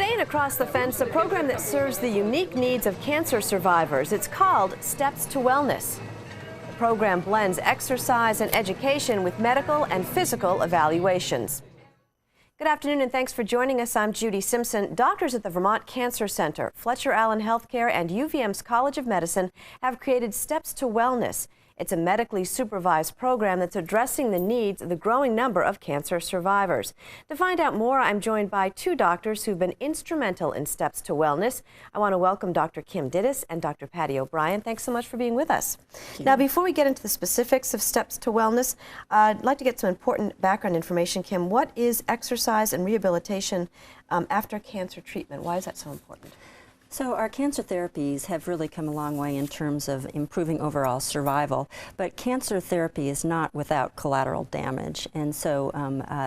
Today in Across the Fence, a program that serves the unique needs of cancer survivors. It's called Steps to Wellness. The program blends exercise and education with medical and physical evaluations. Good afternoon and thanks for joining us. I'm Judy Simpson. Doctors at the Vermont Cancer Center, Fletcher Allen Healthcare, and UVM's College of Medicine have created Steps to Wellness. It's a medically supervised program that's addressing the needs of the growing number of cancer survivors. To find out more, I'm joined by two doctors who've been instrumental in Steps to Wellness. I want to welcome Dr. Kim Dittis and Dr. Patty O'Brien. Thanks so much for being with us. Now, before we get into the specifics of Steps to Wellness, I'd like to get some important background information. Kim, what is exercise and rehabilitation after cancer treatment? Why is that so important? So our cancer therapies have really come a long way in terms of improving overall survival, but cancer therapy is not without collateral damage, and so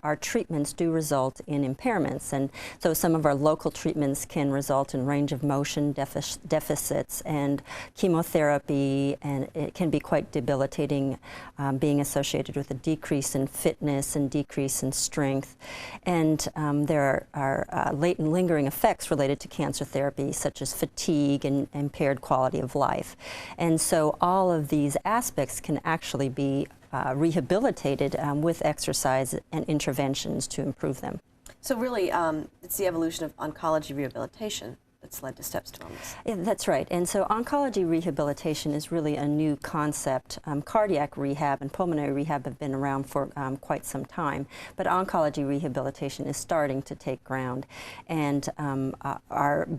our treatments do result in impairments, and so some of our local treatments can result in range of motion deficits and chemotherapy, and it can be quite debilitating, being associated with a decrease in fitness and decrease in strength, and there are latent lingering effects related to cancer therapy, such as fatigue and impaired quality of life. And so all of these aspects can actually be rehabilitated with exercise and interventions to improve them. So really, it's the evolution of oncology rehabilitation that's led to Steps to Wellness. Yeah, that's right. And so oncology rehabilitation is really a new concept. Cardiac rehab and pulmonary rehab have been around for quite some time, but oncology rehabilitation is starting to take ground. And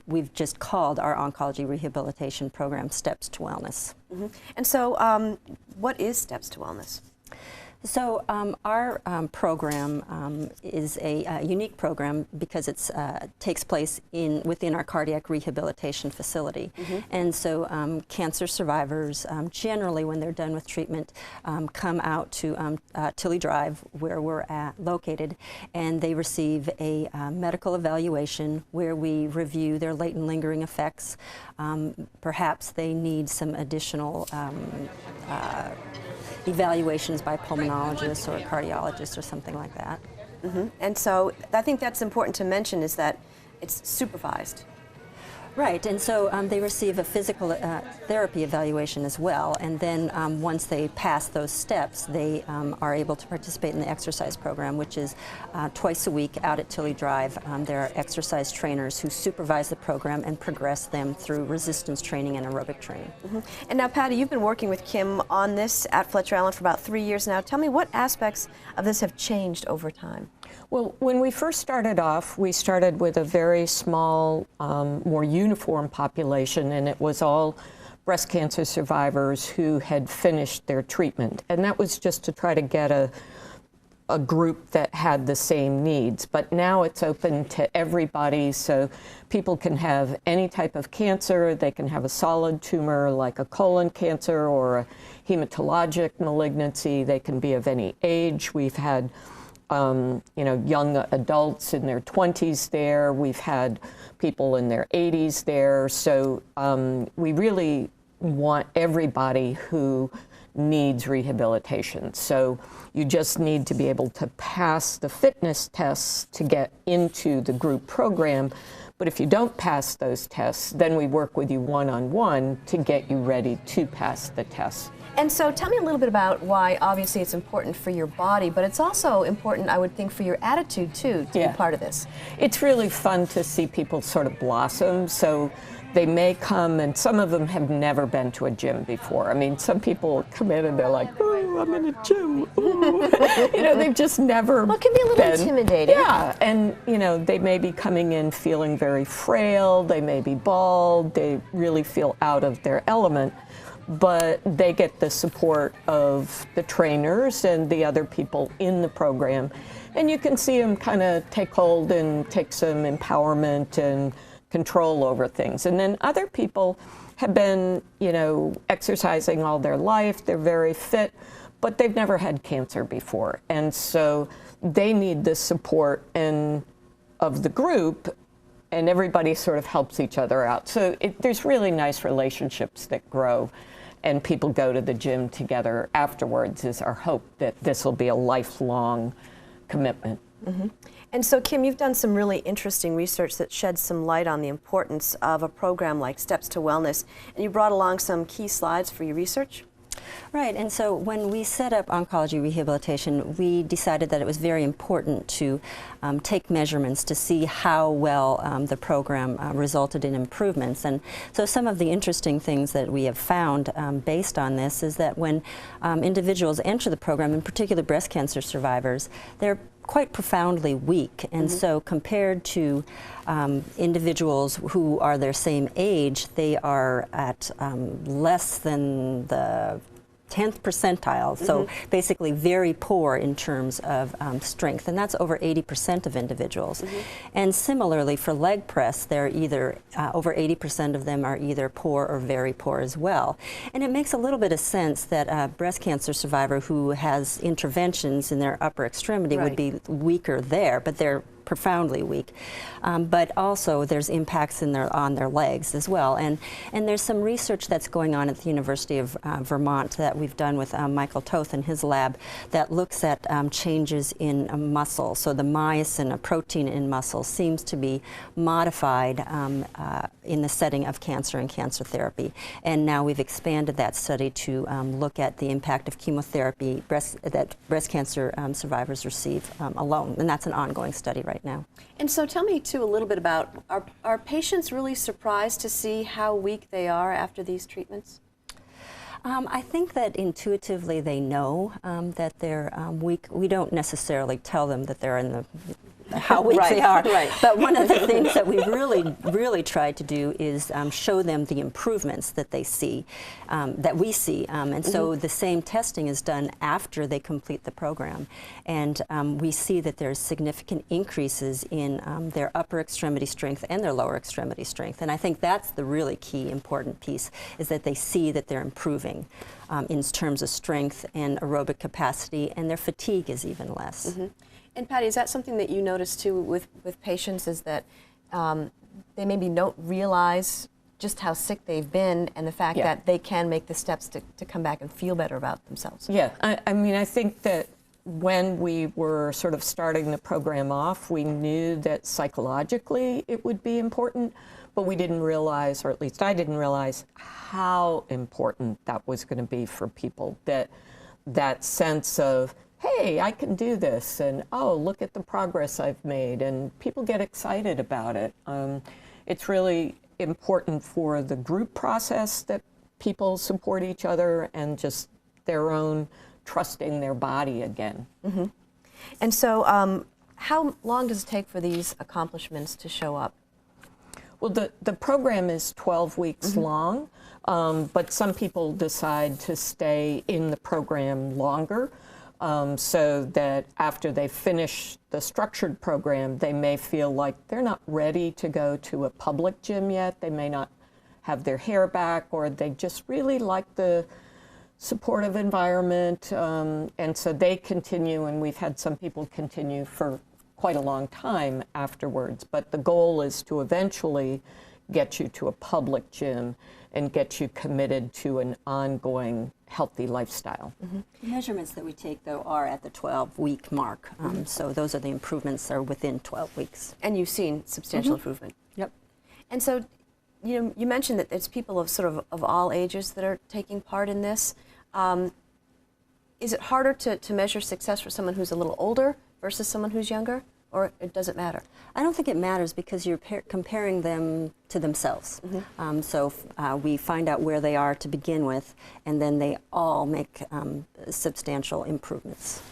we've just called our oncology rehabilitation program Steps to Wellness. Mm-hmm. And so what is Steps to Wellness? So our program is a unique program because it takes place within our cardiac rehabilitation facility. Mm-hmm. And so cancer survivors, generally when they're done with treatment, come out to Tilley Drive, where we're located, and they receive a medical evaluation where we review their latent lingering effects. Perhaps they need some additional evaluations by pulmonologists or cardiologists or something like that. Mm-hmm. And so I think that's important to mention, is that it's supervised. Right, and so they receive a physical therapy evaluation as well, and then once they pass those steps, they are able to participate in the exercise program, which is twice a week out at Tilley Drive. There are exercise trainers who supervise the program and progress them through resistance training and aerobic training. Mm-hmm. And now, Patty, you've been working with Kim on this at Fletcher Allen for about 3 years now. Tell me, what aspects of this have changed over time? Well, when we first started off, we started with a very small, more uniform population, and it was all breast cancer survivors who had finished their treatment. And that was just to try to get a group that had the same needs. But now it's open to everybody, so people can have any type of cancer. They can have a solid tumor like a colon cancer or a hematologic malignancy. They can be of any age. We've had young adults in their 20s there. We've had people in their 80s there. So we really want everybody who needs rehabilitation. So you just need to be able to pass the fitness tests to get into the group program. But if you don't pass those tests, then we work with you one-on-one to get you ready to pass the tests. And so tell me a little bit about why, obviously, it's important for your body, but it's also important, I would think, for your attitude, too, to be part of this. It's really fun to see people sort of blossom. So they may come, and some of them have never been to a gym before. I mean, some people come in and they're like, oh, I'm in a gym. They've just never Well, it can be a little intimidating. Yeah, and, they may be coming in feeling very frail. They may be bald. They really feel out of their element. But they get the support of the trainers and the other people in the program. And you can see them kind of take hold and take some empowerment and control over things. And then other people have been, exercising all their life. They're very fit, but they've never had cancer before. And so they need the support of the group, and everybody sort of helps each other out. So there's really nice relationships that grow. And people go to the gym together afterwards, is our hope that this will be a lifelong commitment. Mm-hmm. And so, Kim, you've done some really interesting research that sheds some light on the importance of a program like Steps to Wellness, and you brought along some key slides for your research. Right, and so when we set up Oncology Rehabilitation, we decided that it was very important to take measurements to see how well the program resulted in improvements. And so some of the interesting things that we have found based on this is that when individuals enter the program, in particular breast cancer survivors, they're quite profoundly weak, and so compared to individuals who are their same age, they are at less than the 10th percentile, so basically very poor in terms of strength, and that's over 80% of individuals. And similarly for leg press, they're either, over 80% of them are either poor or very poor as well. And it makes a little bit of sense that a breast cancer survivor who has interventions in their upper extremity would be weaker there, but they're profoundly weak. But also there's impacts on their legs as well. And there's some research that's going on at the University of Vermont that we've done with Michael Toth in his lab that looks at changes in muscle. So the myosin, a protein in muscle, seems to be modified in the setting of cancer and cancer therapy. And now we've expanded that study to look at the impact of chemotherapy that breast cancer survivors receive alone. And that's an ongoing study right now. And so tell me too a little bit about, are patients really surprised to see how weak they are after these treatments? I think that intuitively they know that they're weak. We don't necessarily tell them that they're in the how weak they are. But one of the things that we really try to do is show them the improvements that they see, that we see. And so the same testing is done after they complete the program. And we see that there's significant increases in their upper extremity strength and their lower extremity strength. And I think that's the really key important piece, is that they see that they're improving in terms of strength and aerobic capacity, and their fatigue is even less. And Patty, is that something that you notice too with patients, is that they maybe don't realize just how sick they've been and the fact that they can make the steps to come back and feel better about themselves? Yeah, I mean, I think that when we were sort of starting the program off, we knew that psychologically it would be important, but we didn't realize, or at least I didn't realize, how important that was going to be for people. That sense of, hey, I can do this, and oh, look at the progress I've made, and people get excited about it. It's really important for the group process that people support each other and just their own trusting their body again. And so how long does it take for these accomplishments to show up? Well, the program is 12 weeks long, but some people decide to stay in the program longer. So that after they finish the structured program, they may feel like they're not ready to go to a public gym yet. They may not have their hair back, or they just really like the supportive environment. And so they continue, and we've had some people continue for quite a long time afterwards. But the goal is to eventually get you to a public gym and get you committed to an ongoing healthy lifestyle. The measurements that we take, though, are at the 12-week mark. So those are the improvements that are within 12 weeks. And you've seen substantial improvement. Yep. And so, you mentioned that it's people of all ages that are taking part in this. Is it harder to measure success for someone who's a little older versus someone who's younger? Or it doesn't matter? I don't think it matters, because you're comparing them to themselves. So we find out where they are to begin with, and then they all make substantial improvements.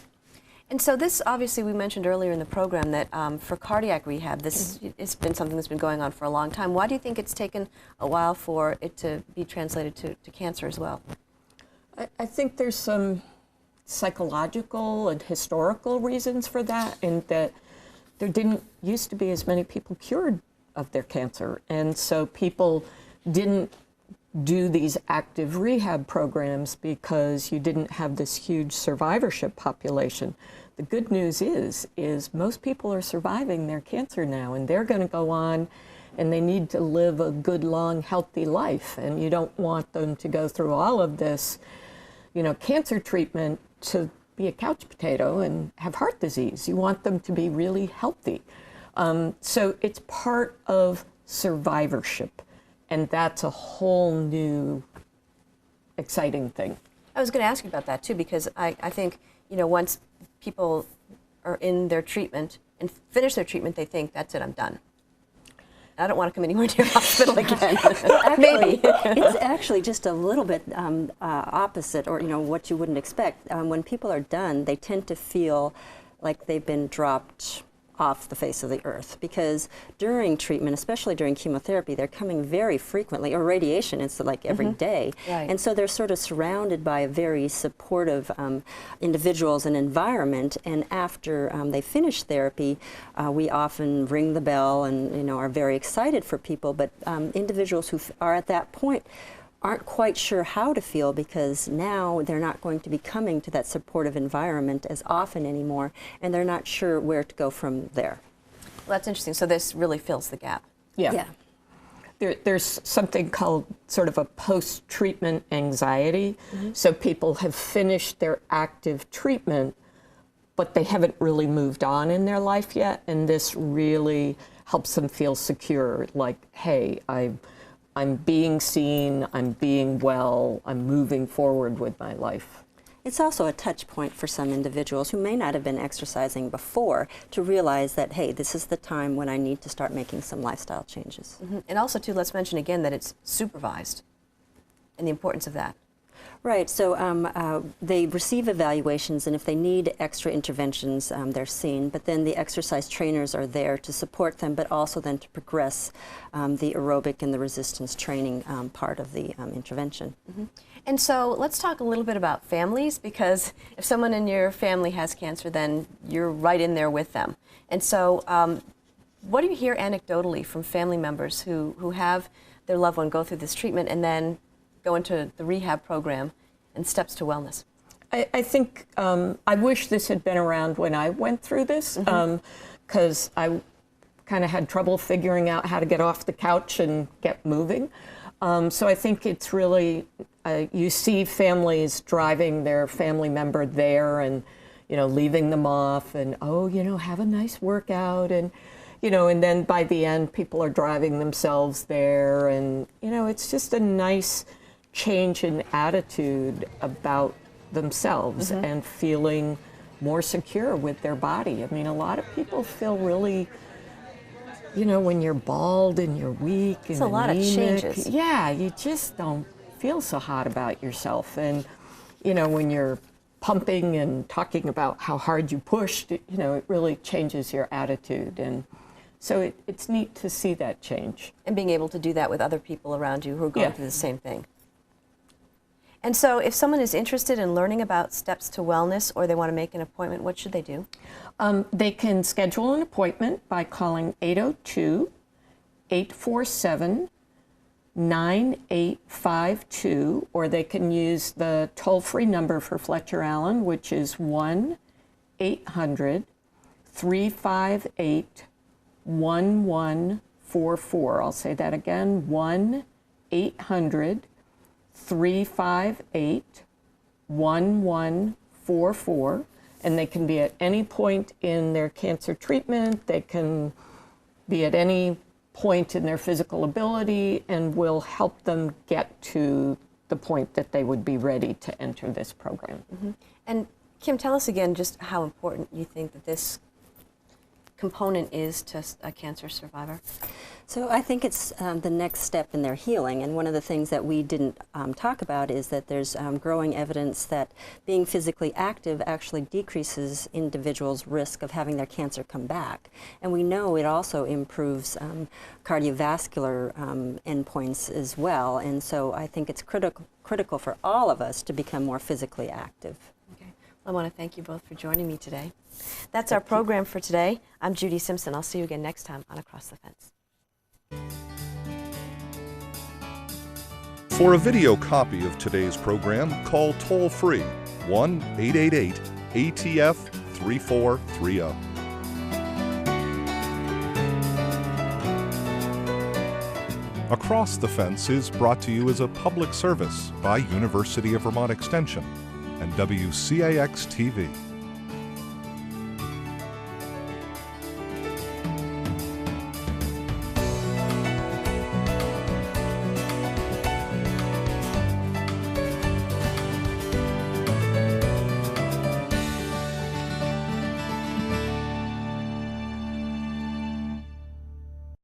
And so this, obviously, we mentioned earlier in the program that for cardiac rehab, this it's been something that's been going on for a long time. Why do you think it's taken a while for it to be translated to cancer as well? I think there's some psychological and historical reasons for that, and that there didn't used to be as many people cured of their cancer. And so people didn't do these active rehab programs because you didn't have this huge survivorship population. The good news is most people are surviving their cancer now, and they're going to go on, and they need to live a good, long, healthy life. And you don't want them to go through all of this, cancer treatment to be a couch potato and have heart disease. You want them to be really healthy. So it's part of survivorship, and that's a whole new exciting thing. I was going to ask you about that too, because I think, you know, once people are in their treatment and finish their treatment, they think, that's it, I'm done. I don't want to come anywhere near hospital again. Maybe. It's actually just a little bit opposite, or, you know, what you wouldn't expect. When people are done, they tend to feel like they've been dropped off the face of the earth, because during treatment, especially during chemotherapy, they're coming very frequently, or radiation, it's like every day. Right. And so they're sort of surrounded by a very supportive individuals and environment, and after they finish therapy, we often ring the bell and, you know, are very excited for people, but individuals who are at that point aren't quite sure how to feel, because now they're not going to be coming to that supportive environment as often anymore, and they're not sure where to go from there. Well, that's interesting. So this really fills the gap. Yeah. There's something called sort of a post-treatment anxiety. So people have finished their active treatment, but they haven't really moved on in their life yet, and this really helps them feel secure, like, hey, I'm being seen, I'm being well, I'm moving forward with my life. It's also a touch point for some individuals who may not have been exercising before to realize that, hey, this is the time when I need to start making some lifestyle changes. And also, too, let's mention again that it's supervised and the importance of that. Right, so they receive evaluations, and if they need extra interventions, they're seen, but then the exercise trainers are there to support them, but also then to progress the aerobic and the resistance training part of the intervention. And so let's talk a little bit about families, because if someone in your family has cancer, then you're right in there with them. And so what do you hear anecdotally from family members who have their loved one go through this treatment and then go into the rehab program and steps to wellness? I think I wish this had been around when I went through this, because I kind of had trouble figuring out how to get off the couch and get moving. So I think it's really, you see families driving their family member there and, you know, leaving them off and, oh, you know, have a nice workout, and, you know, and then by the end people are driving themselves there, and, you know, it's just a nice change in attitude about themselves and feeling more secure with their body. I mean, a lot of people feel really, you know, when you're bald and you're weak and it's a lot of changes. Yeah, you just don't feel so hot about yourself. And, you know, when you're pumping and talking about how hard you pushed, you know, it really changes your attitude. And so it's neat to see that change. And being able to do that with other people around you who are going through the same thing. And so if someone is interested in learning about Steps to Wellness, or they want to make an appointment, what should they do? They can schedule an appointment by calling 802-847-9852, or they can use the toll-free number for Fletcher Allen, which is 1-800-358-1144. I'll say that again, 1-800-358-1144, and they can be at any point in their cancer treatment. They can be at any point in their physical ability, and we'll help them get to the point that they would be ready to enter this program. And Kim, tell us again just how important you think that this component is to a cancer survivor. So I think it's the next step in their healing, and one of the things that we didn't talk about is that there's growing evidence that being physically active actually decreases individuals' risk of having their cancer come back. And we know it also improves cardiovascular endpoints as well, and so I think it's critical for all of us to become more physically active. Okay. Well, I want to thank you both for joining me today. That's our program for today. I'm Judy Simpson. I'll see you again next time on Across the Fence. For a video copy of today's program, call toll-free 1-888-ATF-3430. Across the Fence is brought to you as a public service by University of Vermont Extension. and WCAX TV.